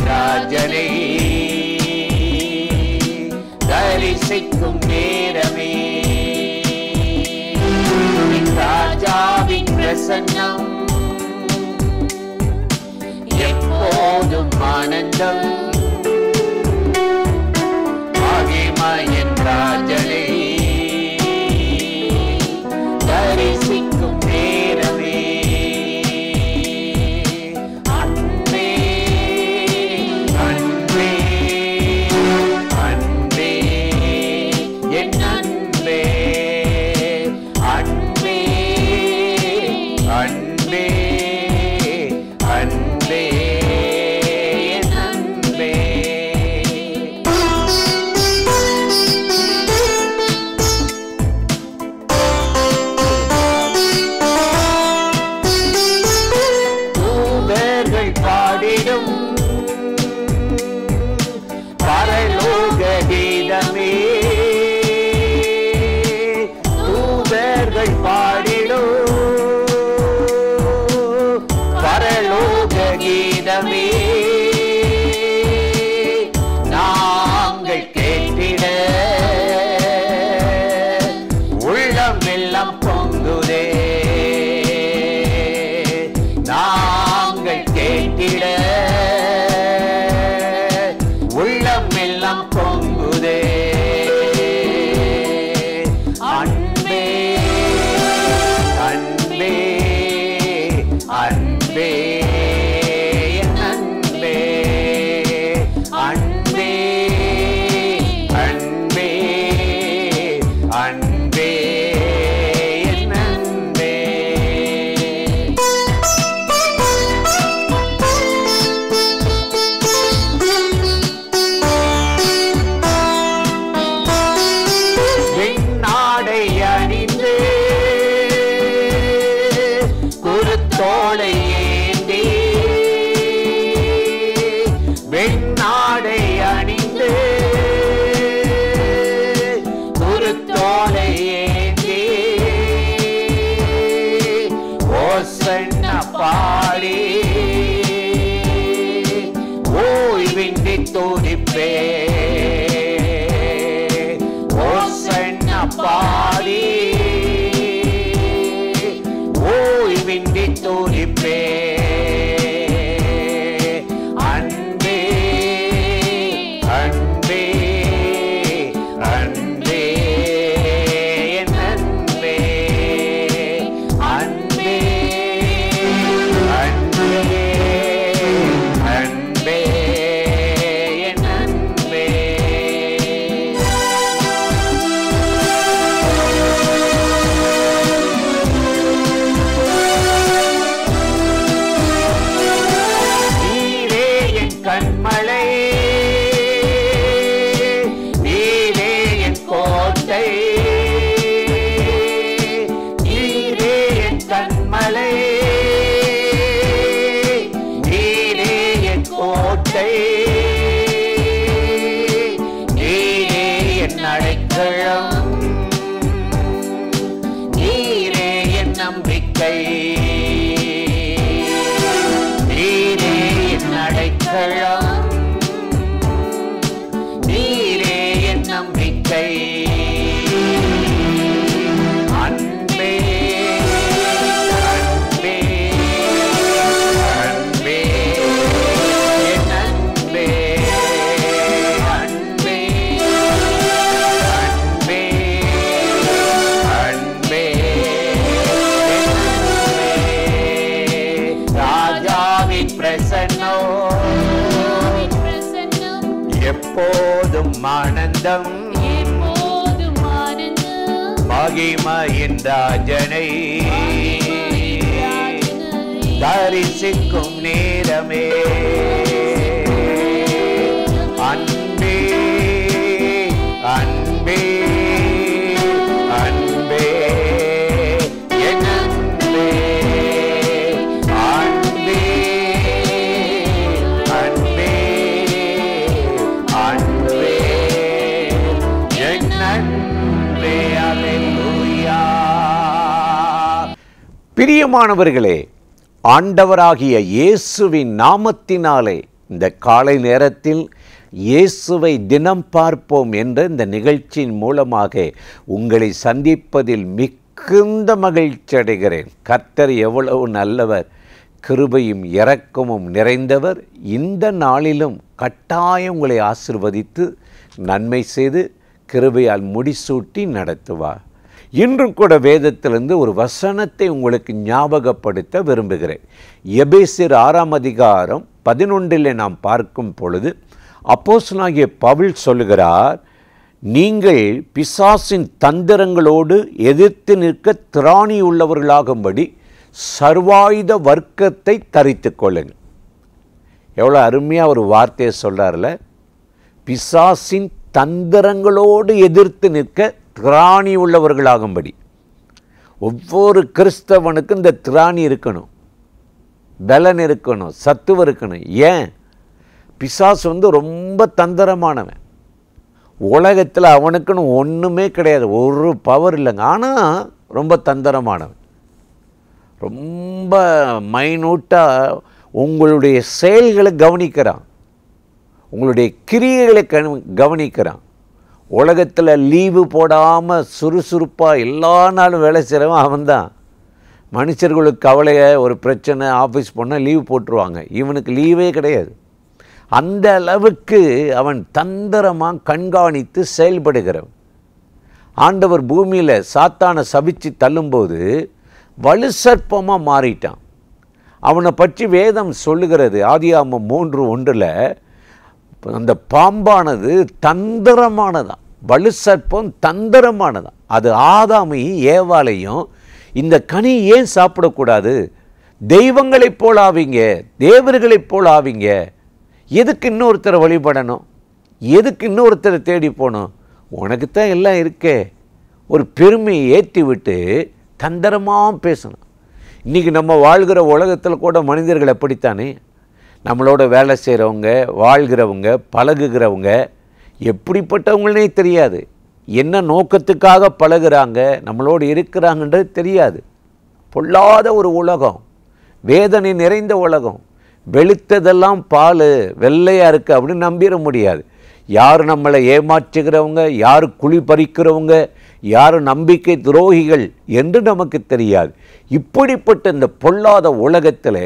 ராஜனை தரிசிக்கும் நேரமே ராஜாவின் பிரசன்னம் எப்போதும் ஆனந்தம் மகிமையின் ராஜனை தரிசிக்கும் நேரமே அன்பே அன்பே அன்பே என் அன்பே அன்பே அன்பே அன்பே என் அன்பே தூதர்கள் பாடிடும் பரலோக கீதமே தூதர்கள் பாடிடும் பரலோக கீதமே நாங்கள் கேட்டிட உள்ளம் எல்லாம் பொங்குதே நாங்கள் கேட்டிட உள்ளம் எல்லாம் பொங்குதே அன்பே அன்பே அன்பே என் அன்பே அன்பே அன்பே அன்பே என் அன்பே வெண்ணாடை அணிந்து குருத்தோலை ஏந்தி வெண்ணாடை அணிந்து குருத்தோலை ஏந்தி ஓசன்னா பாடி ஓய்வின்றி துதிப்பே ஓசன்னா பாடி ஓய்வின்றி துதிப்பே அன்பே அன்பே அன்பே என் அன்பே அன்பே அன்பே அன்பே என் அன்பே நீரே என் கண்மலை நீரே என் கோட்டை நீரே என் கண்மலை நீரே என் கோட்டை நீரே என் அடைக்கலம் நீரே என் நம்பிக்கை நீரே என் அடைக்கலம் நீரே என் நம்பிக்கை அன்பே அன்பே அன்பே என் அன்பே அன்பே அன்பே அன்பே என் அன்பே ராஜாவின் பிரசன்னம் எப்போதும் ஆனந்தம் மகிமையின் ராஜனை தரிசிக்கும் நேரமே அன்பே அன்பே அன்பே என் அன்பே அன்பே அன்பே அன்பே என் அன்பே அல்லேலூயா. பிரியமானவர்களே, ஆண்டவராகிய இயேசுவின் நாமத்தினாலே இந்த காலை நேரத்தில் இயேசுவை தினம் பார்ப்போம் என்ற இந்த நிகழ்ச்சியின் மூலமாக உங்களை சந்திப்பதில் மிகுந்த மகிழ்ச்சி அடைகிறேன். கர்த்தர் எவ்வளவு நல்லவர், கிருபையும் இரக்கமும் நிறைந்தவர். இந்த நாளிலும் கட்டாயம் உங்களை ஆசீர்வதித்து நன்மை செய்து கிருபையால் முடிசூட்டி நடத்துவார். இன்றும் கூட வேதத்திலிருந்து ஒரு வசனத்தை உங்களுக்கு ஞாபகப்படுத்த விரும்புகிறேன். எபேசியர் 6ஆம் அதிகாரம் 11 நாம் பார்க்கும் பொழுது அப்போஸ்தலனாகிய பவுல் சொல்லுகிறார், நீங்கள் பிசாசின் தந்திரங்களோடு எதிர்த்து நிற்க திராணி உள்ளவர்களாகும்படி சர்வாயுத வர்க்கத்தை தரித்து கொள்ளுங்கள். எவ்வளோ அருமையாக ஒரு வார்த்தையை சொல்கிறார்ல. பிசாசின் தந்திரங்களோடு எதிர்த்து நிற்க திராணி உள்ளவர்களாகும்படி. ஒவ்வொரு கிறிஸ்தவனுக்கும் இந்த திராணி இருக்கணும், பலன் இருக்கணும், சத்துவம் இருக்கணும். ஏன்? பிசாசு ரொம்ப தந்திரமானவன். உலகத்தில் அவனுக்குன்னு ஒன்றுமே கிடையாது, ஒரு பவர் இல்லைங்க. ஆனால் ரொம்ப தந்திரமானவன். ரொம்ப மைனூட்டாக உங்களுடைய செயல்களை கவனிக்கிறான், உங்களுடைய கிரியைகளை கவனிக்கிறான். உலகத்தில் லீவு போடாமல் சுறுசுறுப்பாக எல்லா நாளும் வேலை செய்கிறவன் அவன்தான். மனுஷர்களுக்கு கவலையை, ஒரு பிரச்சனை, ஆஃபீஸ் போனால் லீவு போட்டுருவாங்க. இவனுக்கு லீவே கிடையாது. அந்த அளவுக்கு அவன் தந்திரமாக கண்காணித்து செயல்படுகிறவன். ஆண்டவர் பூமியில் சாத்தானை சபிச்சு தள்ளும்போது வலு சர்ப்பமாக மாறிட்டான். அவனை பற்றி வேதம் சொல்லுகிறது. ஆதியாகமம் 3:1 அந்த பாம்பானது தந்திரமானதான், வலு சர்ப்பம் தந்திரமானதான். அது ஆதாமையும் ஏவாளையும் இந்த கனி ஏன் சாப்பிடக்கூடாது, தெய்வங்களைப் போல் ஆவீங்க, தேவர்களைப் போல் ஆவீங்க, எதுக்கு இன்னொருத்தரை வழிபடணும், எதுக்கு இன்னொருத்தரை தேடி போகணும், உனக்குத்தான் எல்லாம் இருக்கே, ஒரு பெருமையை ஏற்றி விட்டு தந்திரமாக பேசணும். இன்றைக்கி நம்ம வாழ்கிற உலகத்தில் கூட மனிதர்கள் எப்படித்தானே, நம்மளோட வேலை செய்கிறவங்க, வாழ்கிறவங்க, பழகுகிறவங்க எப்படிப்பட்டவங்களே தெரியாது, என்ன நோக்கத்துக்காக பழகுறாங்க, நம்மளோடு இருக்கிறாங்கன்றது தெரியாது. பொல்லாத ஒரு உலகம், வேதனை நிறைந்த உலகம். வெளுத்ததெல்லாம் பால் வெள்ளையாக இருக்குது அப்படின்னு நம்பிட முடியாது. யார் நம்மளை ஏமாற்றுகிறவங்க, யார் குழி பறிக்கிறவங்க, யார் நம்பிக்கை துரோகிகள் என்று நமக்கு தெரியாது. இப்படிப்பட்ட இந்த பொல்லாத உலகத்தில்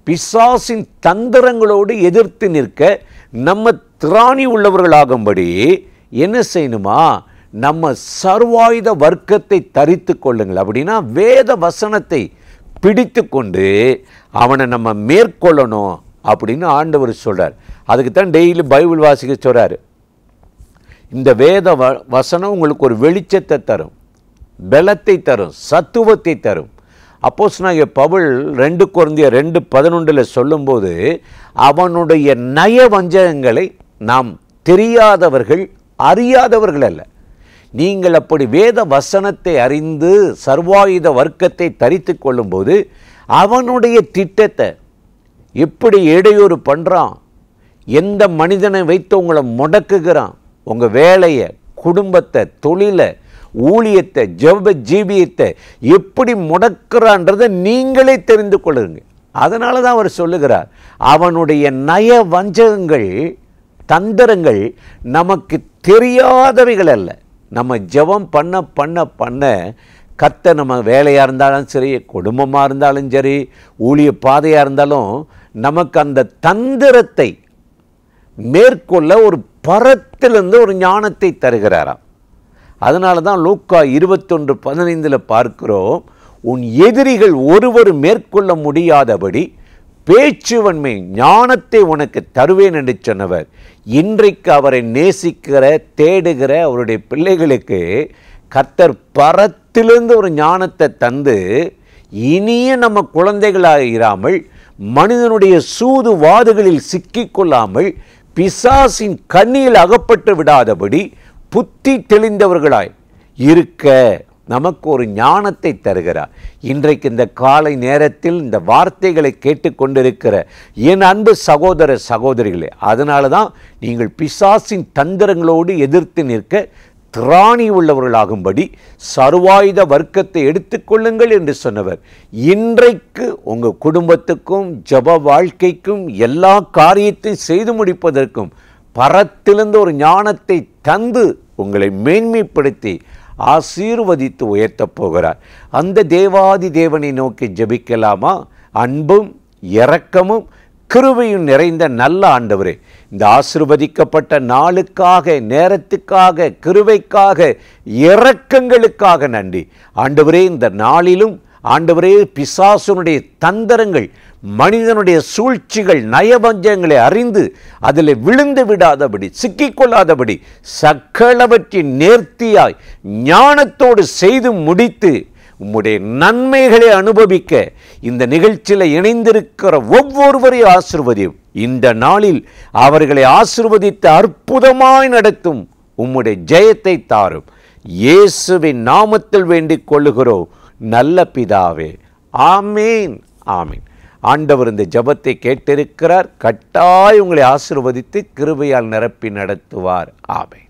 பிசாசின் தந்திரங்களோடு எதிர்த்து நிற்க நம்ம திராணி உள்ளவர்களாகும்படி என்ன செய்யணுமா, நம்ம சர்வாயுத வர்க்கத்தை தரித்து கொள்ளுங்கள். அப்படின்னா வேத வசனத்தை பிடித்து கொண்டு அவனை நம்ம மேற்கொள்ளணும் அப்படின்னு ஆண்டவர் சொல்கிறார். அதுக்கு தான் டெய்லி பைபிள் வாசிக்க சொல்கிறார். இந்த வேத வசனம் உங்களுக்கு ஒரு வெளிச்சத்தை தரும், பலத்தை தரும், சத்துவத்தை தரும். அப்போஸ்தலனாகிய பவுல் 2 கொரிந்தியர் 2:11 சொல்லும்போது அவனுடைய நய வஞ்சகங்களை நாம் தெரியாதவர்கள், அறியாதவர்கள் அல்ல. நீங்கள் அப்படி வேத வசனத்தை அறிந்து சர்வாயுத வர்க்கத்தை தரித்து கொள்ளும்போது அவனுடைய திட்டத்தை எப்படி இடையூறு பண்ணுறான், எந்த மனிதனை வைத்து உங்களை முடக்குகிறான், உங்கள் வேலையை, குடும்பத்தை, தொழிலை, ஊழியத்தை, ஜெப ஜீவியத்தை எப்படி முடக்கிறான்றதை நீங்களே தெரிந்து கொள்ளுங்க. அதனால தான் அவர் சொல்லுகிறார், அவனுடைய நய வஞ்சகங்கள், தந்திரங்கள் நமக்கு தெரியாதவைகள் அல்ல. நம்ம ஜெபம் பண்ண பண்ண பண்ண கர்த்தர் நம்ம வேலையாக இருந்தாலும் சரி, குடும்பமாக இருந்தாலும் சரி, ஊழிய பாதையாக இருந்தாலும் நமக்கு அந்த தந்திரத்தை மேற்கொள்ள ஒரு பரத்திலிருந்து ஒரு ஞானத்தை தருகிறாராம். அதனால தான் லூக்கா 21:15 பார்க்கிறோம், உன் எதிரிகள் ஒருவர் மேற்கொள்ள முடியாதபடி பேச்சுவன்மை ஞானத்தை உனக்கு தருவேன் என்று சொன்னவர். இன்றைக்கு அவரை நேசிக்கிற, தேடுகிற அவருடைய பிள்ளைகளுக்கு கர்த்தர் பரத்திலிருந்து ஒரு ஞானத்தை தந்து இனிய நம்ம குழந்தைகளாக இராமல், மனிதனுடைய சூது வாதுகளில் சிக்கிக்கொள்ளாமல், பிசாசின் கண்ணியில் அகப்பட்டு விடாதபடி புத்தி தெளிந்தவர்களாய் இருக்க நமக்கு ஒரு ஞானத்தை தருகிறார். இன்றைக்கு இந்த காலை நேரத்தில் இந்த வார்த்தைகளை கேட்டுக்கொண்டிருக்கிற என் அன்பு சகோதர சகோதரிகளே, அதனால தான் நீங்கள் பிசாசின் தந்திரங்களோடு எதிர்த்து நிற்க திராணி உள்ளவர்களாகும்படி சர்வாயுத வர்க்கத்தை எடுத்துக்கொள்ளுங்கள் என்று சொன்னவர் இன்றைக்கு உங்கள் குடும்பத்துக்கும் ஜெப வாழ்க்கைக்கும் எல்லா காரியத்தையும் செய்து முடிப்பதற்கும் பரத்திலிருந்து ஒரு ஞானத்தை தந்து உங்களை மேன்மைப்படுத்தி ஆசீர்வதித்து உயர்த்தப் போகிறார். அந்த தேவாதி தேவனை நோக்கி ஜெபிக்கலாமா? அன்பும் இரக்கமும் கிருபையும் நிறைந்த நல்ல ஆண்டவரே, இந்த ஆசீர்வதிக்கப்பட்ட நாளுக்காக, நேரத்துக்காக, கிருபைக்காக, இரக்கங்களுக்காக நன்றி ஆண்டவரே. இந்த நாளிலும் ஆண்டவரே, பிசாசுனுடைய தந்திரங்கள், மனிதனுடைய சூழ்ச்சிகள், நயவஞ்சங்களை அறிந்து அதில் விழுந்து விடாதபடி, சிக்கிக்கொள்ளாதபடி சகலவற்றின் நேர்த்தியாய் ஞானத்தோடு செய்து முடித்து உம்முடைய நன்மைகளை அனுபவிக்க இந்த நிகழ்ச்சியில் இணைந்திருக்கிற ஒவ்வொருவரையும் ஆசீர்வதியும். இந்த நாளில் அவர்களை ஆசீர்வதித்து அற்புதமாய் நடத்தும் உம்முடைய ஜெயத்தை தாரும். இயேசுவின் நாமத்தில் வேண்டிக் கொள்ளுகிறோம் நல்ல பிதாவே. ஆமீன், ஆமீன். ஆண்டவர் இந்த ஜெபத்தை கேட்டிருக்கிறார். கட்டாய் உங்களை ஆசீர்வதித்து கிருபையால் நிரப்பி நடத்துவார். ஆமீன்.